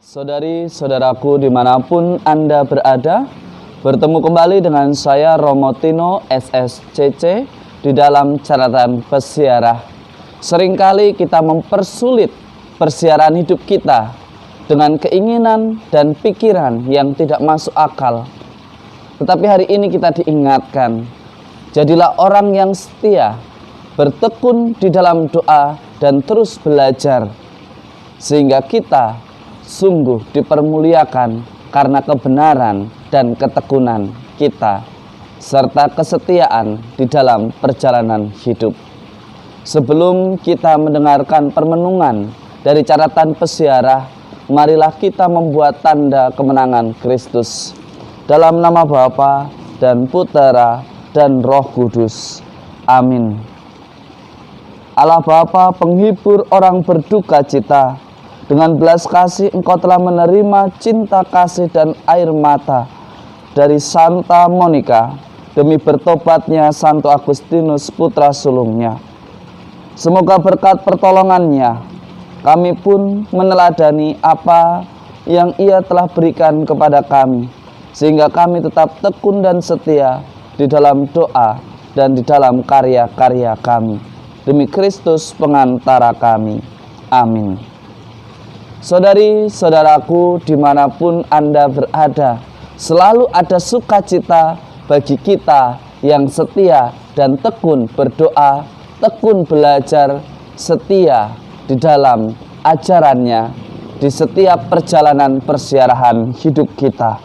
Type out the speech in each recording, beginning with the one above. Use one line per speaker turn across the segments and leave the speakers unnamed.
Saudari-saudaraku dimanapun Anda berada, bertemu kembali dengan saya Romo Tino SSCC di dalam catatan pesiarah. Seringkali kita mempersulit persiaran hidup kita dengan keinginan dan pikiran yang tidak masuk akal. Tetapi hari ini kita diingatkan, jadilah orang yang setia, bertekun di dalam doa dan terus belajar, sehingga kita sungguh dipermuliakan karena kebenaran dan ketekunan kita, serta kesetiaan di dalam perjalanan hidup. Sebelum kita mendengarkan permenungan dari catatan pesiarah, marilah kita membuat tanda kemenangan Kristus. Dalam nama Bapa dan Putera dan Roh Kudus. Amin. Allah Bapa, penghibur orang berduka cita, dengan belas kasih Engkau telah menerima cinta kasih dan air mata dari Santa Monica demi bertobatnya Santo Agustinus putra sulungnya. Semoga berkat pertolongannya kami pun meneladani apa yang Ia telah berikan kepada kami, sehingga kami tetap tekun dan setia di dalam doa dan di dalam karya-karya kami. Demi Kristus pengantara kami. Amin. Saudari-saudaraku dimanapun Anda berada, selalu ada sukacita bagi kita yang setia dan tekun berdoa, tekun belajar, setia di dalam ajarannya di setiap perjalanan persiarahan hidup kita.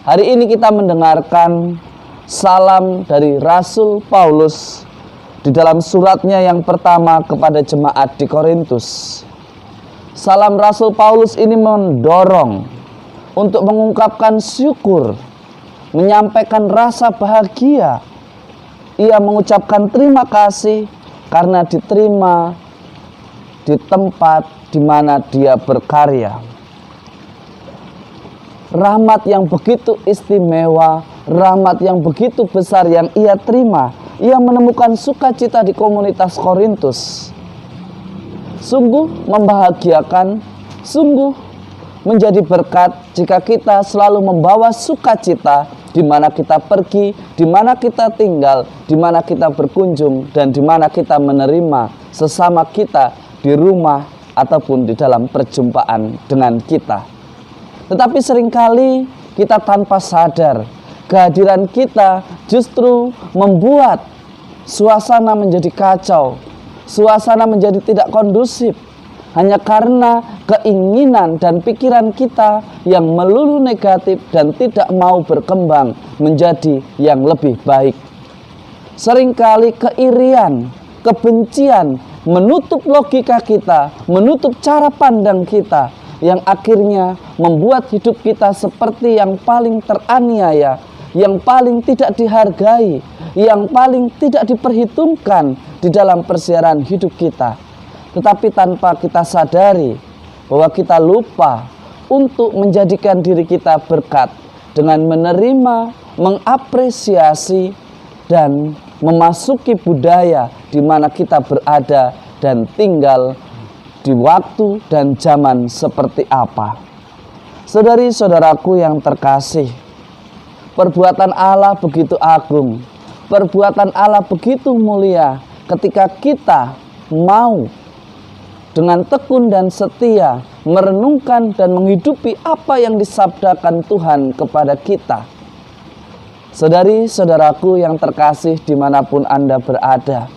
Hari ini kita mendengarkan salam dari Rasul Paulus di dalam suratnya yang pertama kepada jemaat di Korintus. Salam Rasul Paulus ini mendorong untuk mengungkapkan syukur, menyampaikan rasa bahagia. Ia mengucapkan terima kasih karena diterima di tempat di mana dia berkarya. Rahmat yang begitu istimewa, rahmat yang begitu besar yang ia terima. Ia menemukan sukacita di komunitas Korintus. Sungguh membahagiakan, sungguh menjadi berkat jika kita selalu membawa sukacita di mana kita pergi, di mana kita tinggal, di mana kita berkunjung, dan di mana kita menerima sesama kita di rumah ataupun di dalam perjumpaan dengan kita. Tetapi seringkali kita tanpa sadar, kehadiran kita justru membuat suasana menjadi kacau, suasana menjadi tidak kondusif, hanya karena keinginan dan pikiran kita yang melulu negatif dan tidak mau berkembang menjadi yang lebih baik. Seringkali keirian, kebencian menutup logika kita, menutup cara pandang kita, yang akhirnya membuat hidup kita seperti yang paling teraniaya, yang paling tidak dihargai, yang paling tidak diperhitungkan di dalam persiaran hidup kita. Tetapi tanpa kita sadari bahwa kita lupa untuk menjadikan diri kita berkat dengan menerima, mengapresiasi, dan memasuki budaya di mana kita berada dan tinggal di waktu dan zaman seperti apa. Saudari-saudaraku yang terkasih, perbuatan Allah begitu agung, perbuatan Allah begitu mulia ketika kita mau dengan tekun dan setia merenungkan dan menghidupi apa yang disabdakan Tuhan kepada kita. Saudari-saudaraku yang terkasih dimanapun Anda berada,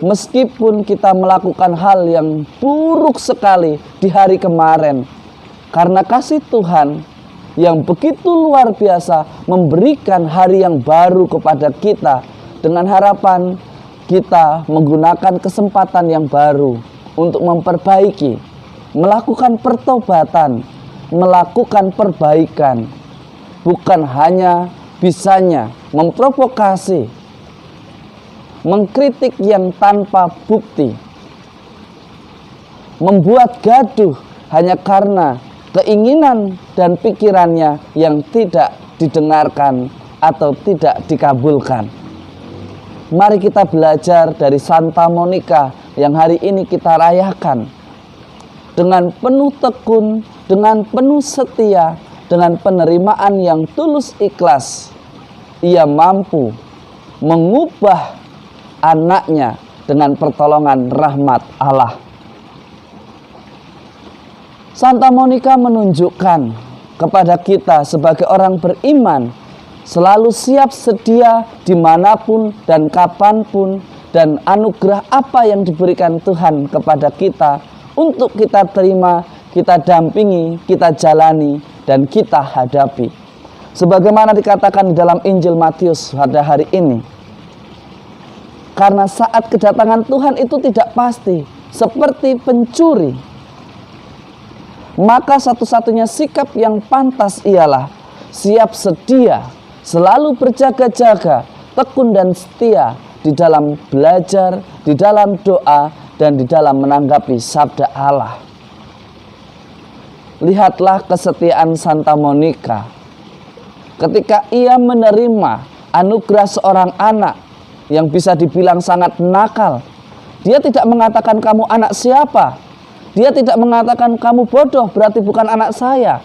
meskipun kita melakukan hal yang buruk sekali di hari kemarin, karena kasih Tuhan yang begitu luar biasa memberikan hari yang baru kepada kita, dengan harapan kita menggunakan kesempatan yang baru untuk memperbaiki, melakukan pertobatan, melakukan perbaikan, bukan hanya bisanya memprovokasi, mengkritik yang tanpa bukti, membuat gaduh hanya karena keinginan dan pikirannya yang tidak didengarkan atau tidak dikabulkan. Mari kita belajar dari Santa Monica yang hari ini kita rayakan. dengan penuh tekun, dengan penuh setia, dengan penerimaan yang tulus ikhlas, ia mampu mengubah anaknya dengan pertolongan rahmat Allah. Santa Monica menunjukkan kepada kita sebagai orang beriman selalu siap sedia dimanapun dan kapanpun, dan anugerah apa yang diberikan Tuhan kepada kita untuk kita terima, kita dampingi, kita jalani, dan kita hadapi. Sebagaimana dikatakan di dalam Injil Matius pada hari ini, karena saat kedatangan Tuhan itu tidak pasti, seperti pencuri, maka satu-satunya sikap yang pantas ialah siap sedia, selalu berjaga-jaga, tekun dan setia di dalam belajar, di dalam doa, dan di dalam menanggapi sabda Allah. Lihatlah kesetiaan Santa Monica ketika ia menerima anugerah seorang anak yang bisa dibilang sangat nakal. Dia tidak mengatakan kamu anak siapa. Dia tidak mengatakan kamu bodoh berarti bukan anak saya.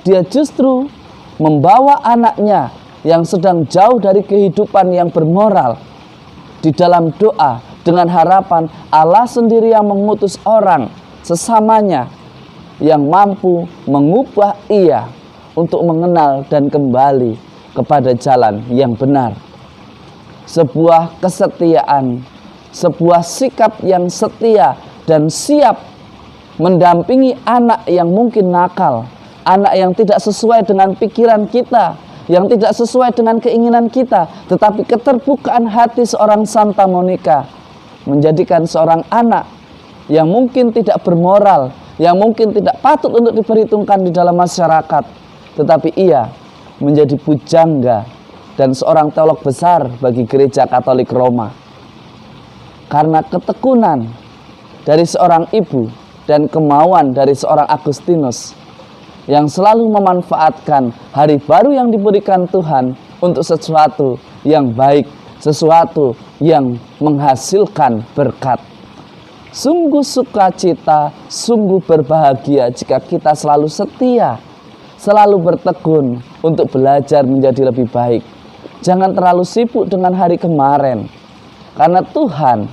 Dia justru membawa anaknya yang sedang jauh dari kehidupan yang bermoral di dalam doa, dengan harapan Allah sendiri yang mengutus orang sesamanya yang mampu mengubah ia untuk mengenal dan kembali kepada jalan yang benar. Sebuah kesetiaan, sebuah sikap yang setia dan siap mendampingi anak yang mungkin nakal, anak yang tidak sesuai dengan pikiran kita, yang tidak sesuai dengan keinginan kita, tetapi keterbukaan hati seorang Santa Monica menjadikan seorang anak yang mungkin tidak bermoral, yang mungkin tidak patut untuk diperhitungkan di dalam masyarakat, tetapi ia menjadi pujangga dan seorang teolog besar bagi Gereja Katolik Roma. Karena ketekunan dari seorang ibu dan kemauan dari seorang Agustinus yang selalu memanfaatkan hari baru yang diberikan Tuhan untuk sesuatu yang baik, sesuatu yang menghasilkan berkat. Sungguh sukacita, sungguh berbahagia jika kita selalu setia, selalu bertekun untuk belajar menjadi lebih baik. Jangan terlalu sibuk dengan hari kemarin, karena Tuhan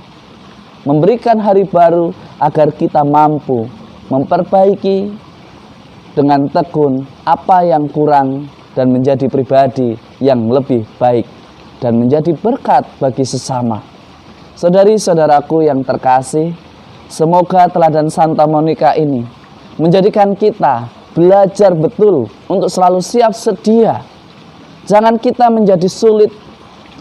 memberikan hari baru agar kita mampu memperbaiki dengan tekun apa yang kurang dan menjadi pribadi yang lebih baik dan menjadi berkat bagi sesama. Saudari-saudaraku yang terkasih, semoga teladan Santa Monica ini menjadikan kita belajar betul untuk selalu siap sedia. Jangan kita menjadi sulit,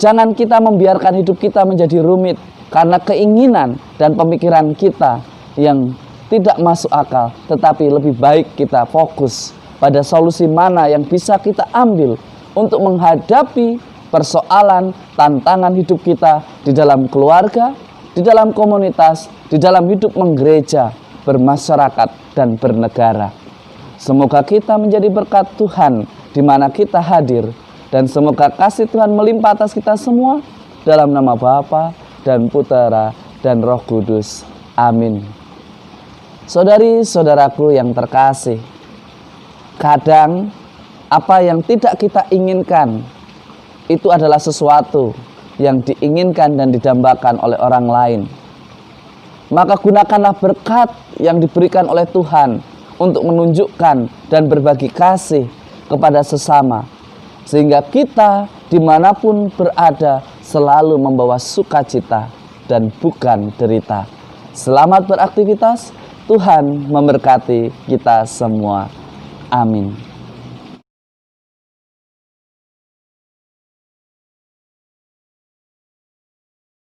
jangan kita membiarkan hidup kita menjadi rumit karena keinginan dan pemikiran kita yang tidak masuk akal, tetapi lebih baik kita fokus pada solusi mana yang bisa kita ambil untuk menghadapi persoalan, tantangan hidup kita di dalam keluarga, di dalam komunitas, di dalam hidup menggereja, bermasyarakat, dan bernegara. Semoga kita menjadi berkat Tuhan di mana kita hadir, dan semoga kasih Tuhan melimpah atas kita semua dalam nama Bapa dan Putera dan Roh Kudus. Amin. Saudari-saudaraku yang terkasih, kadang apa yang tidak kita inginkan itu adalah sesuatu yang diinginkan dan didambakan oleh orang lain. Maka gunakanlah berkat yang diberikan oleh Tuhan untuk menunjukkan dan berbagi kasih kepada sesama, sehingga kita dimanapun berada selalu membawa sukacita dan bukan derita. Selamat beraktivitas. Tuhan memberkati kita semua. Amin.